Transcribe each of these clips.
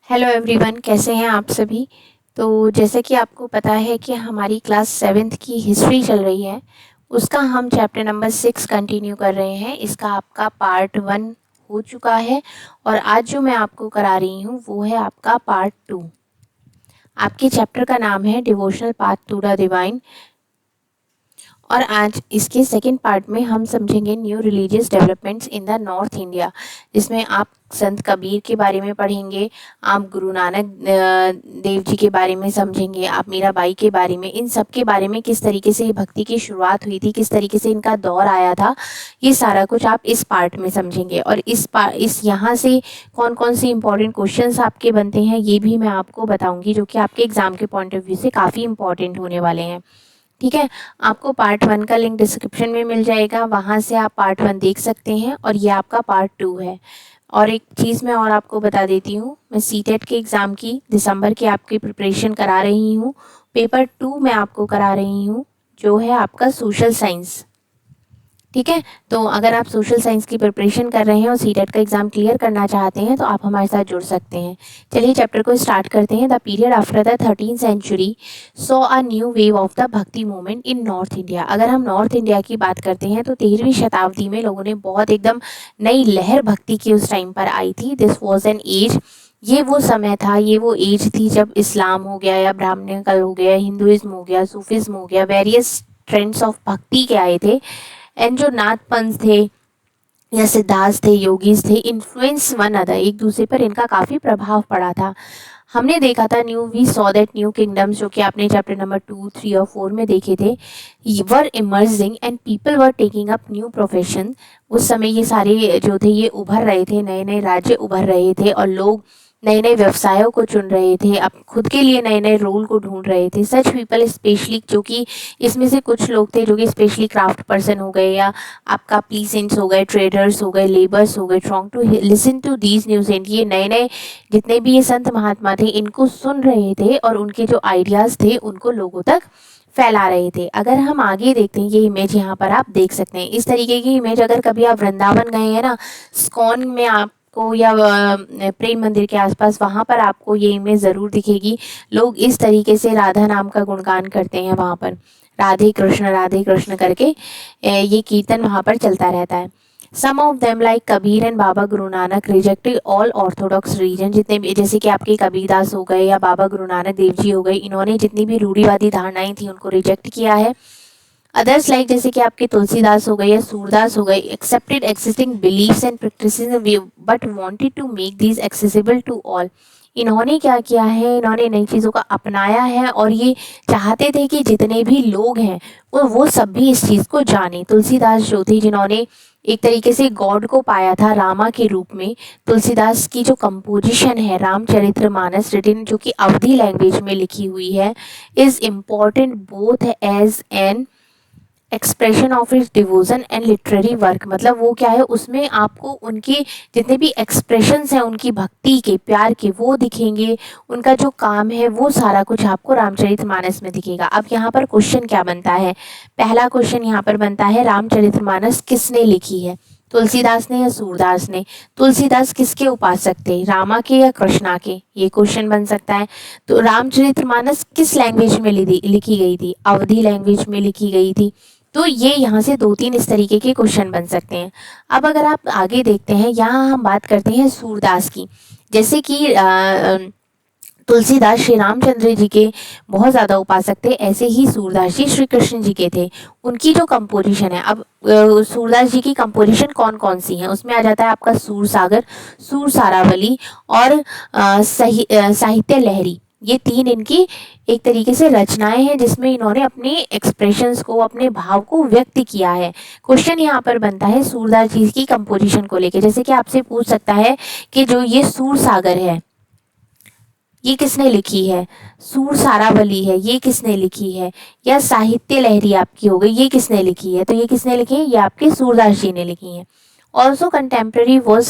Hello everyone, कैसे हैं आप सभी। तो जैसे कि आपको पता है कि हमारी क्लास 7th की हिस्ट्री चल रही है, उसका हम चैप्टर नंबर 6 कंटिन्यू कर रहे हैं। इसका आपका पार्ट 1 हो चुका है और आज जो मैं आपको करा रही हूँ वो है आपका पार्ट 2। आपके चैप्टर का नाम है devotional path to the divine और आज इसके सेकंड पार्ट में हम समझेंगे new religious developments in the north India, जिसमें आप संत कबीर के बारे में पढ़ेंगे, आप गुरु नानक देव जी के बारे में समझेंगे, आप मीराबाई के बारे में, इन सब के बारे में किस तरीके से भक्ति की शुरुआत हुई थी, किस तरीके से इनका दौर आया था, ये सारा कुछ आप इस पार्ट में समझेंगे। और इस यहाँ से कौन कौन से इंपॉर्टेंट क्वेश्चंस आपके बनते हैं ये भी मैं आपको बताऊंगी, जो कि आपके एग्जाम के पॉइंट ऑफ व्यू से काफ़ी इंपॉर्टेंट होने वाले हैं। ठीक है, आपको पार्ट 1 का लिंक डिस्क्रिप्शन में मिल जाएगा, वहाँ से आप पार्ट 1 देख सकते हैं और ये आपका पार्ट 2 है। और एक चीज़ मैं और आपको बता देती हूँ, मैं सीटेट के एग्ज़ाम की दिसंबर की आपकी प्रिपरेशन करा रही हूँ। पेपर 2 मैं आपको करा रही हूँ, जो है आपका सोशल साइंस। ठीक है, तो अगर आप सोशल साइंस की प्रिपरेशन कर रहे हैं और सीटेट का एग्जाम क्लियर करना चाहते हैं तो आप हमारे साथ जुड़ सकते हैं। चलिए चैप्टर को स्टार्ट करते हैं। The period after the 13th century saw a new wave of the bhakti movement in north India. अगर हम नॉर्थ इंडिया की बात करते हैं तो 13वीं शताब्दी में लोगों ने बहुत एकदम नई लहर भक्ति की उस टाइम पर आई थी। दिस वॉज एन एज, ये वो समय था, ये वो एज थी जब इस्लाम हो गया या ब्राह्मणिकल हो गया, हिंदुइज्म हो गया, सूफिज्म हो गया, वेरियस ट्रेंड्स ऑफ भक्ति के आए थे। एंड जो नाथ पंथ थे या सिद्धार्थ थे, योगीज थे, इन्फ्लुएंस वन अदर, एक दूसरे पर इनका काफ़ी प्रभाव पड़ा था। हमने देखा था we saw that new kingdoms, जो कि आपने चैप्टर नंबर 2, 3 और 4 में देखे थे, were emerging and people were taking up new profession. उस समय ये सारे जो थे ये उभर रहे थे, नए नए राज्य उभर रहे थे और लोग नए नए व्यवसायों को चुन रहे थे, अब खुद के लिए नए नए रोल को ढूंढ रहे थे। सच पीपल स्पेशली, जो कि इसमें से कुछ लोग थे जो कि स्पेशली क्राफ्ट पर्सन हो गए या आपका प्लीसेंट्स हो गए, ट्रेडर्स हो गए, लेबर्स हो गए, ट्रॉन्ग to listen to these news. ये नए नए जितने भी ये संत महात्मा थे इनको सुन रहे थे और उनके जो आइडियाज़ थे उनको लोगों तक फैला रहे थे। अगर हम आगे देखते हैं, ये इमेज यहाँ पर आप देख सकते हैं, इस तरीके की इमेज अगर कभी आप वृंदावन गए हैं ना, स्कॉन में आपको या प्रेम मंदिर के आसपास, वहाँ पर आपको ये इमेज ज़रूर दिखेगी। लोग इस तरीके से राधा नाम का गुणगान करते हैं, वहाँ पर राधे कृष्ण करके ये कीर्तन वहाँ पर चलता रहता है। Some of them like Kabir and Baba Guru Nanak rejected all orthodox religion. जितने भी, जैसे कि आपके कबीरदास हो गए या बाबा गुरु नानक देव जी हो गए, इन्होंने जितनी भी रूढ़िवादी धारणाएं थी उनको रिजेक्ट किया है। अदर्स लाइक जैसे कि आपके तुलसीदास हो गए या सूरदास हो गए, accepted existing beliefs and practices but wanted to make these accessible to all. इन्होंने क्या किया है, इन्होंने नई चीज़ों का अपनाया है और ये चाहते थे कि जितने भी लोग हैं वो सब भी इस चीज़ को जाने। तुलसीदास जो थे, जिन्होंने एक तरीके से गॉड को पाया था रामा के रूप में, तुलसीदास की जो कंपोजिशन है रामचरितमानस रिटन, जो कि अवधी लैंग्वेज में लिखी हुई है, is important both as an expression of its devotion and literary work. मतलब वो क्या है, उसमें आपको उनके जितने भी एक्सप्रेशंस हैं उनकी भक्ति के, प्यार के, वो दिखेंगे। उनका जो काम है वो सारा कुछ आपको रामचरितमानस में दिखेगा। अब यहाँ पर क्वेश्चन क्या बनता है, पहला क्वेश्चन यहाँ पर बनता है, रामचरितमानस किसने लिखी है, तुलसीदास ने या सूरदास ने। तुलसीदास किसके उपासक थे, रामा के या कृष्णा के, ये क्वेश्चन बन सकता है। तो रामचरितमानस किस लैंग्वेज में लिखी गई थी, अवधी लैंग्वेज में लिखी गई थी। तो ये यहाँ से 2-3 इस तरीके के क्वेश्चन बन सकते हैं। अब अगर आप आगे देखते हैं, यहाँ हम बात करते हैं सूरदास की। जैसे कि तुलसीदास श्री रामचंद्र जी के बहुत ज़्यादा उपासक थे, ऐसे ही सूरदास जी श्री कृष्ण जी के थे। उनकी जो कंपोजिशन है, अब सूरदास जी की कंपोजिशन कौन कौन सी हैं, उसमें आ जाता है आपका सूर सागर, सूर सारावली और साहित्य लहरी। ये 3 इनकी एक तरीके से रचनाएं हैं जिसमें इन्होंने अपने एक्सप्रेशंस को, अपने भाव को व्यक्त किया है। क्वेश्चन यहाँ पर बनता है सूरदास जी की कंपोजिशन को लेके, जैसे कि आपसे पूछ सकता है कि जो ये सूर सागर है ये किसने लिखी है, सूर सारावली है ये किसने लिखी है, या साहित्य लहरी आपकी हो गई ये किसने लिखी है। तो ये किसने लिखी है, ये आपके सूरदास जी ने लिखी है। ऑल्सो कंटेम्प्रेरी वॉज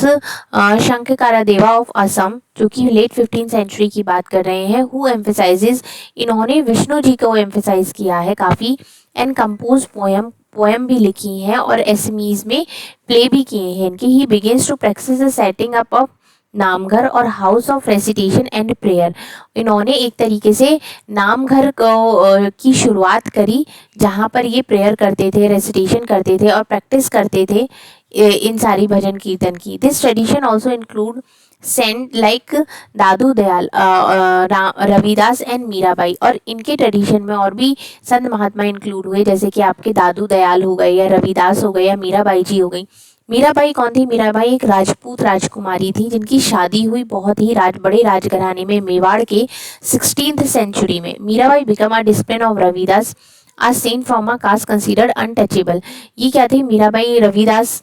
शंककारा देवा ऑफ असम, जो कि लेट 15th सेंचुरी की बात कर रहे हैं, हु एम्फेसाइजेज, इन्होंने विष्णु जी को एम्फेसाइज किया है काफ़ी, एंड कंपोज पोएम भी लिखी हैं और एसमीज में प्ले भी किए हैं इनके। He begins to practise the setting up of Namghar or house of recitation and prayer. इन्होंने एक तरीके से नामघर की शुरुआत करी, जहाँ पर ये प्रेयर करते थे, रेसिटेशन करते थे और प्रैक्टिस करते थे इन सारी भजन कीर्तन की। This tradition also include saint like Dadu Dayal, Ravidas and Mirabai. और इनके ट्रेडिशन में और भी संत महात्मा इंक्लूड हुए, जैसे कि आपके दादू दयाल हो गए या रविदास हो गए या मीराबाई जी हो गई। मीराबाई कौन थी? मीराबाई एक राजपूत राजकुमारी थी जिनकी शादी हुई बहुत ही बड़े राजघराने में, मेवाड़ के 16th सेंचुरी में। Mirabai become a discipline of Ravidas, a saint from a caste considered untouchable. ये क्या थी? मीराबाई रविदास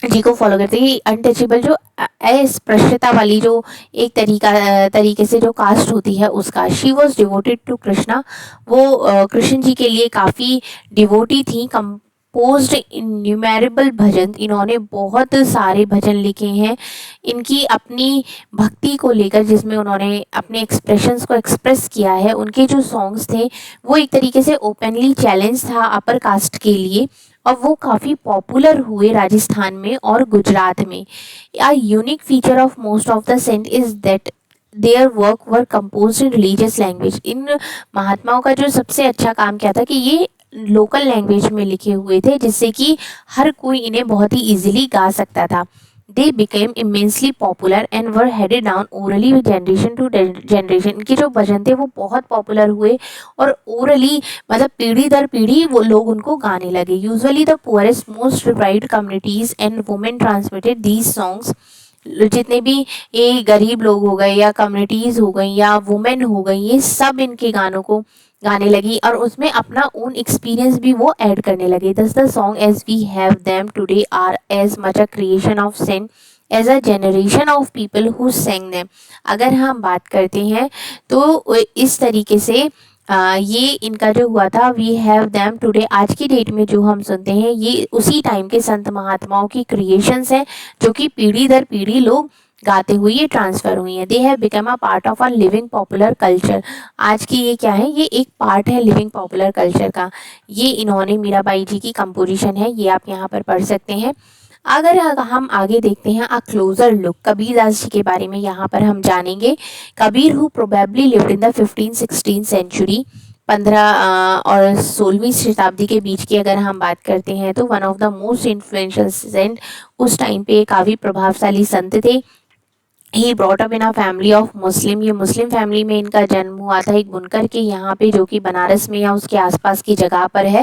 जी को फॉलो करते हैं। अनटचेबल जो अस्पृश्यता वाली जो एक तरीके से जो कास्ट होती है उसका। She was devoted to Krishna, वो कृष्ण जी के लिए काफ़ी डिवोटी थी। कंपोज्ड इन्यूमेरेबल भजन, इन्होंने बहुत सारे भजन लिखे हैं इनकी अपनी भक्ति को लेकर, जिसमें उन्होंने अपने एक्सप्रेशंस को एक्सप्रेस किया है। उनके जो सॉन्ग्स थे वो एक तरीके से ओपनली चैलेंज था अपर कास्ट के लिए, और वो काफ़ी पॉपुलर हुए राजस्थान में और गुजरात में। A unique feature of most of the saint is that their work were composed in religious language। इन महात्माओं का जो सबसे अच्छा काम क्या था कि ये लोकल लैंग्वेज में लिखे हुए थे, जिससे कि हर कोई इन्हें बहुत ही इजीली गा सकता था। They became immensely popular and were handed down orally generation to generation। इनके जो भजन थे वो बहुत पॉपुलर हुए और ओरली मतलब पीढ़ी दर पीढ़ी वो लोग उनको गाने लगे। Usually the poorest most deprived communities and women transmitted these songs. जितने भी ये गरीब लोग हो गए या कम्युनिटीज हो गई या वुमेन हो गई, ये सब इनके गानों को गाने लगी और उसमें अपना ओन एक्सपीरियंस भी वो ऐड करने लगे। Thus the song as we have them today are as much a creation of saint as a generation of people who sang them. अगर हम बात करते हैं तो इस तरीके से ये इनका जो हुआ था, वी हैव देम टुडे, आज की डेट में जो हम सुनते हैं ये उसी टाइम के संत महात्माओं की क्रिएशंस हैं, जो कि पीढ़ी दर पीढ़ी लोग गाते हुए ये ट्रांसफर हुई है। They have become a part of a living popular culture. आज की ये क्या है? ये एक पार्ट है लिविंग पॉपुलर कल्चर का। ये इन्होंने मीराबाई जी की कंपोजिशन है, ये आप यहाँ पर पढ़ सकते हैं। अगर हम आगे देखते हैं a closer look, Kabirdas ji के बारे में यहाँ पर हम जानेंगे। Kabir who probably lived in the 15-16 century, 15 और 16वीं शताब्दी के बीच की अगर हम बात करते हैं तो one of the most influential saint, उस टाइम पे काफ़ी प्रभावशाली संत थे। He brought up in a family of Muslim, ये मुस्लिम फैमिली में इनका जन्म हुआ था, एक बुनकर के यहाँ पे, जो कि बनारस में या उसके आसपास की जगह पर है।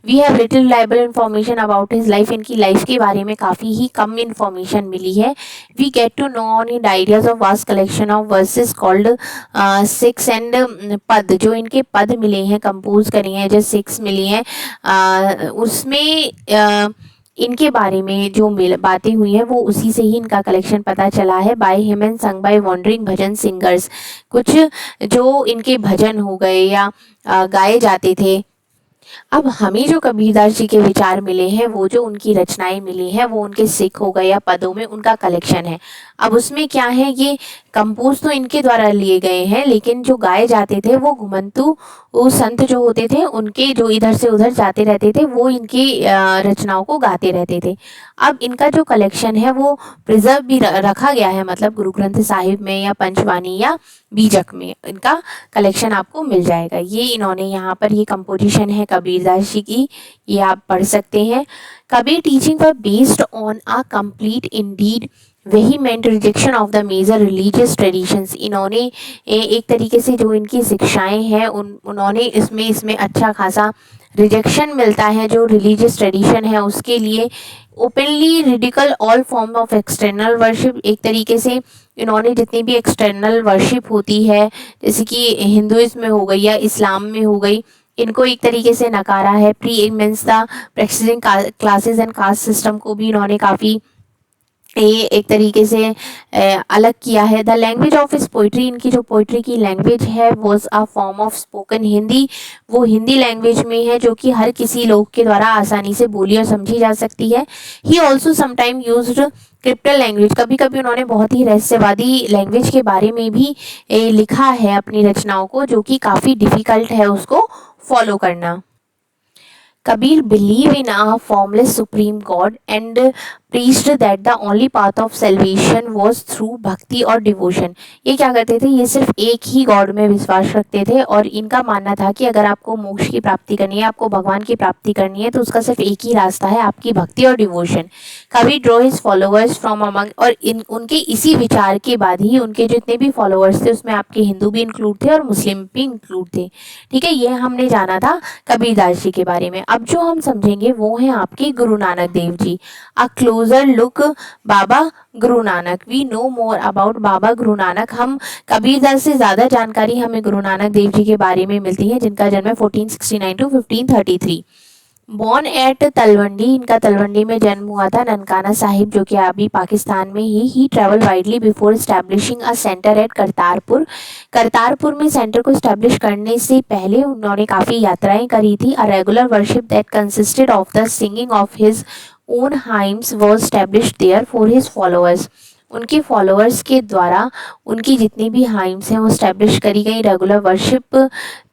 We have little reliable information about his life, इनकी लाइफ के बारे में काफ़ी ही कम इन्फॉर्मेशन मिली है। We get to know on in ideas of vast collection of verses called six and pad, जो इनके पद मिले हैं, कंपोज करे हैं, जो सिक्स मिली हैं उसमें इनके बारे में जो बातें हुई हैं वो उसी से ही इनका कलेक्शन पता चला है। By him and sung by wandering bhajan singers, कुछ जो इनके भजन हो गए या गाए जाते थे। अब हमें जो कबीरदास जी के विचार मिले हैं, वो जो उनकी रचनाएं मिली हैं, वो उनके सिख हो गए या पदों में उनका कलेक्शन है। अब उसमें क्या है, ये कंपोज तो इनके द्वारा लिए गए हैं, लेकिन जो गाए जाते थे वो घुमंतु वो संत जो होते थे, उनके जो इधर से उधर जाते रहते थे, वो इनकी रचनाओं को गाते रहते थे। अब इनका जो कलेक्शन है वो प्रिजर्व भी रखा गया है, मतलब गुरु ग्रंथ साहिब में या पंचवानी या बीजक में इनका कलेक्शन आपको मिल जाएगा। ये इन्होंने यहाँ पर ये कंपोजिशन है कबीरदास जी की, ये आप पढ़ सकते हैं। Kabir teaching were based on a complete indeed vehement rejection of the major religious traditions. इन्होंने एक तरीके से जो इनकी शिक्षाएं हैं उन्होंने इसमें अच्छा खासा रिजेक्शन मिलता है जो रिलीजियस ट्रेडिशन है उसके लिए। Openly ridicule all form of external worship, एक तरीके से इन्होंने जितनी भी एक्सटर्नल वर्शिप होती है, जैसे कि हिंदुइज्म में हो गई या इस्लाम में हो गई, इनको एक तरीके से नकारा है। Pre immense the practising classes and caste system को भी इन्होंने काफ़ी ये एक तरीके से अलग किया है। द लैंग्वेज ऑफ इस पोइट्री, इनकी जो पोइट्री की लैंग्वेज है was a form of spoken Hindi, वो हिंदी लैंग्वेज में है जो कि हर किसी लोग के द्वारा आसानी से बोली और समझी जा सकती है। He also sometime used cryptic language, कभी कभी उन्होंने बहुत ही रहस्यवादी लैंग्वेज के बारे में भी लिखा है अपनी रचनाओं को, जो कि काफ़ी डिफ़िकल्ट है उसको फॉलो करना। Kabir believed in a formless supreme God and preached that the only path of salvation was through भक्ति और डिवोशन। ये क्या करते थे, ये सिर्फ एक ही गॉड में विश्वास रखते थे और इनका मानना था कि अगर आपको मोक्ष की प्राप्ति करनी है, आपको भगवान की प्राप्ति करनी है, तो उसका सिर्फ एक ही रास्ता है, आपकी भक्ति और devotion. Kabir draw his followers from among, और उनके इसी विचार के बाद ही उनके जितने भी फॉलोअर्स थे उसमें आपके हिंदू भी इंक्लूड थे और मुस्लिम भी इंक्लूड थे। ठीक है, ये हमने जाना था कबीरदास जी के बारे में। अब जो हम समझेंगे वो है आपके Guru Nanak Dev ji. A closer look Baba Guru Nanak, we know more about Baba Guru Nanak. हम कबीरदास से ज़्यादा जानकारी हमें गुरु नानक देव जी के बारे में मिलती है, जिनका जन्म है 1469 टू 1533। बॉर्न एट तलवंडी, इनका तलवंडी में जन्म हुआ था। ननकाना साहिब जो कि अभी पाकिस्तान में he travel widely before establishing a centre at Kartarpur. Kartarpur में सेंटर को एस्टैब्लिश करने से पहले उन्होंने काफ़ी यात्राएं करी थी। A regular worship that consisted of the singing of his own hymns was established there for his followers. उनके फॉलोअर्स के द्वारा उनकी जितनी भी हाइम्स हैं वो स्टैब्लिश करी गई, रेगुलर वर्शिप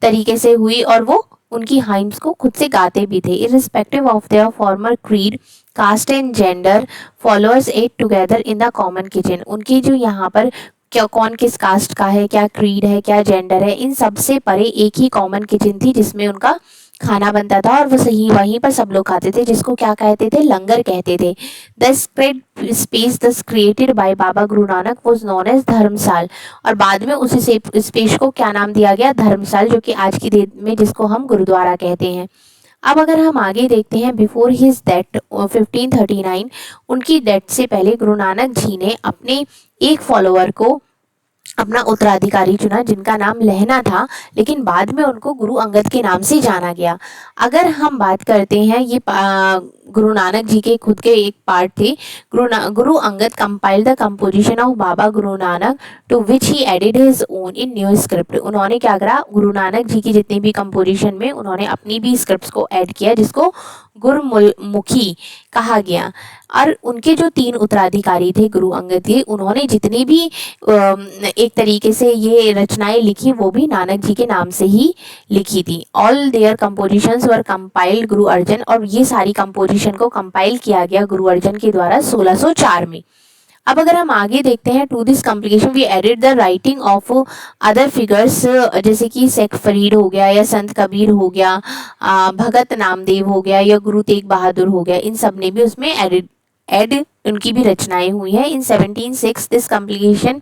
तरीके से हुई और वो उनकी हाइम्स को खुद से गाते भी थे। Irrespective of their former creed, caste and gender, followers ate together in the common kitchen. उनकी जो यहाँ पर क्या कौन किस कास्ट का है, क्या क्रीड है, क्या जेंडर है, इन सब से परे एक ही कॉमन किचन थी जिसमें उनका खाना बनता था और वो सही वहीं पर सब लोग खाते थे, जिसको क्या कहते थे, लंगर कहते थे। द स्प्रेड स्पेस दस created by Baba Guru Nanak was known as Dharmsal, और बाद में उसी स्पेस को क्या नाम दिया गया, धर्मसाल, जो कि आज की डेट में जिसको हम गुरुद्वारा कहते हैं। अब अगर हम आगे देखते हैं, बिफोर हिज डेथ 1539, उनकी डेथ से पहले गुरु नानक जी ने अपने एक फॉलोअर को अपना उत्तराधिकारी चुना जिनका नाम लहना था, लेकिन बाद में उनको गुरु अंगद के नाम से जाना गया। अगर हम बात करते हैं, ये गुरु नानक जी के खुद के एक पार्ट थे। Guru Angad compiled the composition of Baba Guru Nanak to which he added his own in new script. उन्होंने क्या करा, गुरु नानक जी की जितनी भी कंपोजिशन में उन्होंने अपनी भी स्क्रिप्ट्स को ऐड किया, जिसको गुरुमुखी कहा गया। और उनके जो 3 उत्तराधिकारी थे गुरु अंगद के, उन्होंने जितनी भी एक तरीके से ये रचनाएं लिखी वो भी नानक जी के नाम से ही लिखी थी। All their compositions were compiled Guru Arjan, और ये सारी कंपोजिशन को कंपाइल किया गया गुरु अर्जन के द्वारा 1604 में। अब अगर हम आगे देखते हैं, to this complication we added the writing of other figures, जैसे कि शेख फरीद हो गया या संत कबीर हो गया, भगत नामदेव हो गया या गुरु तेग बहादुर हो गया, इन सब ने भी उसमें एड उनकी भी रचनाएं हुई हैं। इन 1706 this complication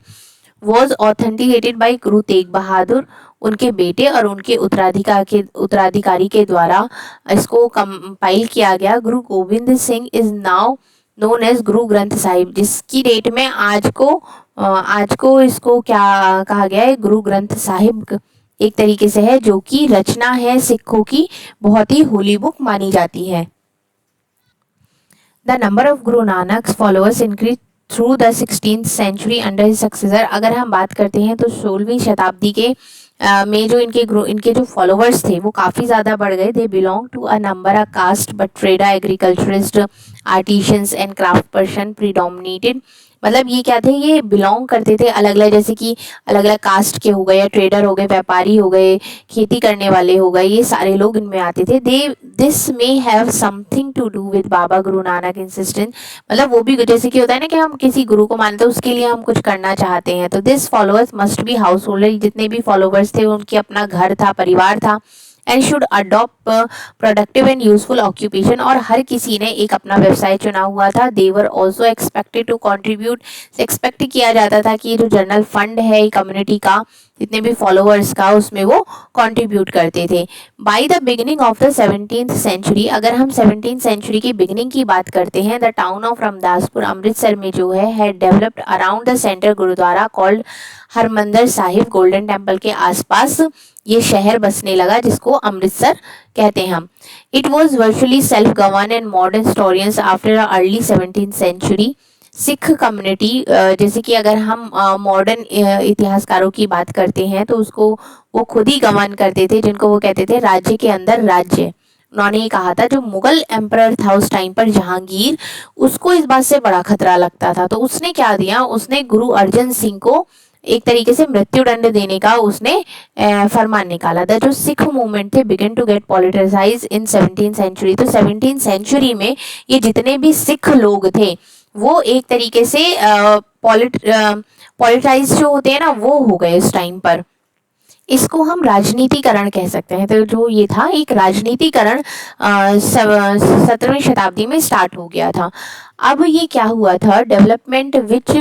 was authenticated by Guru Tegh Bahadur, उनके बेटे और उनके उत्तराधिकारी के द्वारा इसको कंपाइल किया गया। Guru Gobind Singh is now known as Guru Granth Sahib, जिसकी डेट में आज को इसको क्या कहा गया है, गुरु ग्रंथ साहिब एक तरीके से है, जो कि रचना है सिखों की बहुत ही होली बुक मानी जाती है। The number of Guru Nanak followers increase through the 16th century under his successor. अगर हम बात करते हैं तो 16वीं शताब्दी के में जो इनके जो फॉलोअर्स थे वो काफ़ी ज़्यादा बढ़ गए। They belong to a number a caste but trader, agriculturist, artisans and craft person predominated. मतलब ये क्या थे, ये बिलोंग करते थे अलग अलग, जैसे कि अलग अलग कास्ट के हो गए, या ट्रेडर हो गए, व्यापारी हो गए, खेती करने वाले हो गए, ये सारे लोग इनमें आते थे। They this may have something to do with Baba Guru Nanak insistence, मतलब वो भी जैसे कि होता है ना कि हम किसी गुरु को मानते हैं, उसके लिए हम कुछ करना चाहते हैं। तो this followers must be house holder, जितने भी फॉलोअर्स थे उनके अपना घर था, परिवार था। And should adopt productive and useful occupation, और हर किसी ने एक अपना व्यवसाय चुना हुआ था। They were also expected to contribute, expect किया जाता था कि ये जो जनरल फंड है कम्युनिटी का, जितने भी फॉलोअर्स का, उसमें वो कंट्रीब्यूट करते थे। By the beginning of the 17th century, अगर हम 17th सेंचुरी की बिगिनिंग की बात करते हैं, the town of Ramdaspur Amritsar में जो है developed around the centre gurdwara called Harmandir Sahib. Golden temple के आसपास ये शहर बसने लगा जिसको अमृतसर कहते हैं हम। It was virtually self govern and modern historians after early 17th century. Sikh community, जैसे कि अगर हम मॉडर्न इतिहासकारों की बात करते हैं तो उसको वो खुद ही गवर्न करते थे, जिनको वो कहते थे राज्य के अंदर राज्य। उन्होंने ये कहा था जो मुगल एम्परर था उस टाइम पर जहांगीर, उसको इस बात से बड़ा खतरा लगता था, तो उसने क्या दिया, उसने गुरु अर्जन सिंह को एक तरीके से मृत्युदंड देने का उसने फरमान निकाला था। जो सिख मूवमेंट थे began to get politicise in 17th century, तो 17th सेंचुरी में ये जितने भी सिख लोग थे वो एक तरीके से पॉलिटाइज जो होते हैं ना वो हो गए इस टाइम पर। इसको हम राजनीतिकरण कह सकते हैं। तो जो ये था एक राजनीतिकरण 17वीं शताब्दी में स्टार्ट हो गया था। अब ये क्या हुआ था, development which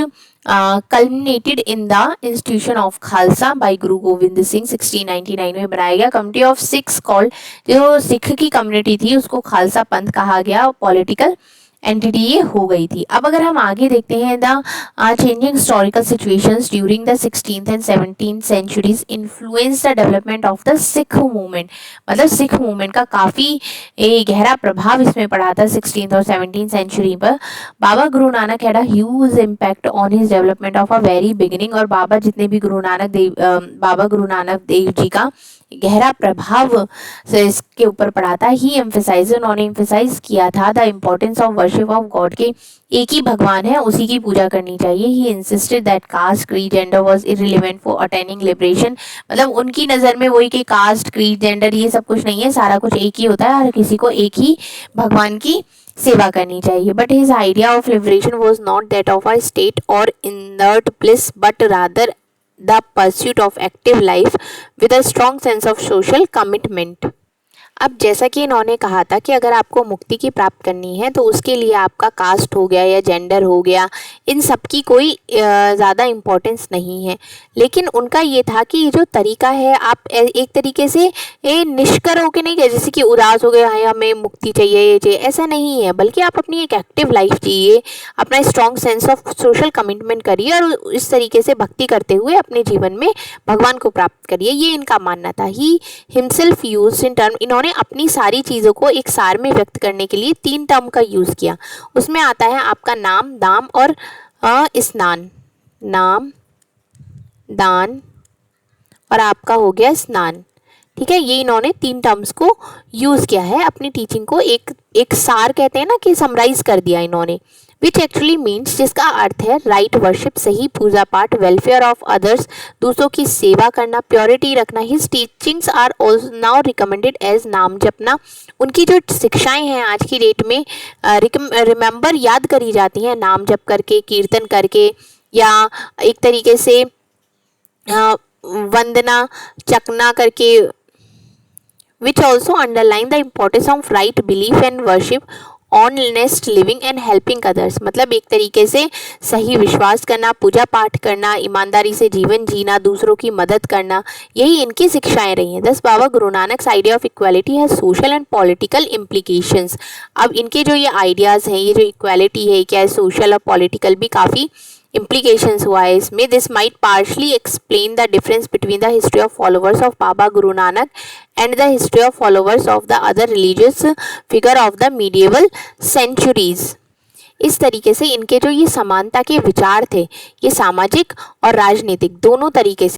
culminated in the institution of Khalsa by Guru Gobind Singh 1699 में बनाया गया। कमिटी ऑफ सिक्स कॉल्ड, जो सिख की कम्युनिटी थी उसको खालसा पंथ कहा गया, पॉलिटिकल एंटिटी ये हो गई थी। अब अगर हम आगे देखते हैं the changing historical situations during the 16th and 17th centuries influence the development of the Sikh movement, मतलब सिख मूवमेंट का काफ़ी गहरा प्रभाव इसमें पड़ा था 16th और 17th सेंचुरी पर। बाबा Guru Nanak had a huge impact on his development of a very beginning, और बाबा जितने भी बाबा गुरु नानक देव जी का गहरा प्रभाव से इसके ऊपर पड़ा था। ही एम्फेसाइज, उन्होंने एम्फेसाइज किया था the importance of worship of God, के एक ही भगवान है उसी की पूजा करनी चाहिए। He insisted that caste creed gender was irrelevant for attaining liberation, मतलब उनकी नज़र में वही कि कास्ट क्रीड जेंडर ये सब कुछ नहीं है, सारा कुछ एक ही होता है, हर किसी को एक ही भगवान की सेवा करनी चाहिए। But his idea of liberation was not that of a state or inert bliss, but rather the pursuit of active life with a strong sense of social commitment। अब जैसा कि इन्होंने कहा था कि अगर आपको मुक्ति की प्राप्त करनी है तो उसके लिए आपका कास्ट हो गया या जेंडर हो गया, इन सब की कोई ज़्यादा इम्पोर्टेंस नहीं है, लेकिन उनका ये था कि ये जो तरीका है आप एक तरीके से निष्कर होकर नहीं गए जैसे कि उदास हो गए हाय हमें मुक्ति चाहिए ये चाहिए, ऐसा नहीं है, बल्कि आप अपनी एक एक्टिव लाइफ जिए, अपना strong sense of social commitment करिए और इस तरीके से भक्ति करते हुए अपने जीवन में भगवान को प्राप्त करिए, ये इनका मानना था। He himself use in term, इन्होंने अपनी सारी चीज़ों को एक सार में व्यक्त करने के लिए 3 टर्म का यूज़ किया। उसमें आता है आपका नाम, दाम और स्नान। नाम, दान और आपका हो गया स्नान, ठीक है, ये इन्होंने 3 टर्म्स को यूज़ किया है अपनी टीचिंग को एक सार कहते हैं ना कि समराइज कर दिया इन्होंने, विच एक्चुअली मीन्स, जिसका अर्थ है राइट वर्शिप, सही पूजा पाठ, वेलफेयर ऑफ अदर्स, दूसरों की सेवा करना, प्योरिटी रखना। His teachings are now recommended as naam japna. उनकी जो शिक्षाएं हैं आज की डेट में रिमेंबर याद करी जाती हैं नाम जप करके, कीर्तन करके, या एक तरीके से वंदना चकना करके, which also underline the importance of right belief and worship, honest living and helping others, मतलब एक तरीके से सही विश्वास करना, पूजा पाठ करना, ईमानदारी से जीवन जीना, दूसरों की मदद करना, यही इनकी शिक्षाएं रही हैं। दस बाबा Guru Nanak idea of equality है सोशल एंड पॉलिटिकल इम्प्लीकेशंस। अब इनके जो ये आइडियाज़ हैं, ये जो इक्वालिटी है क्या है, सोशल और पॉलिटिकल भी काफ़ी implications हुआ है इसमें। This might partially explain the difference between the history of followers of Baba Guru Nanak and the history of followers of the other religious figure of the medieval centuries. इस तरीके से इनके जो ये समानता के विचार थे, ये सामाजिक और राजनीतिक दोनों तरीके से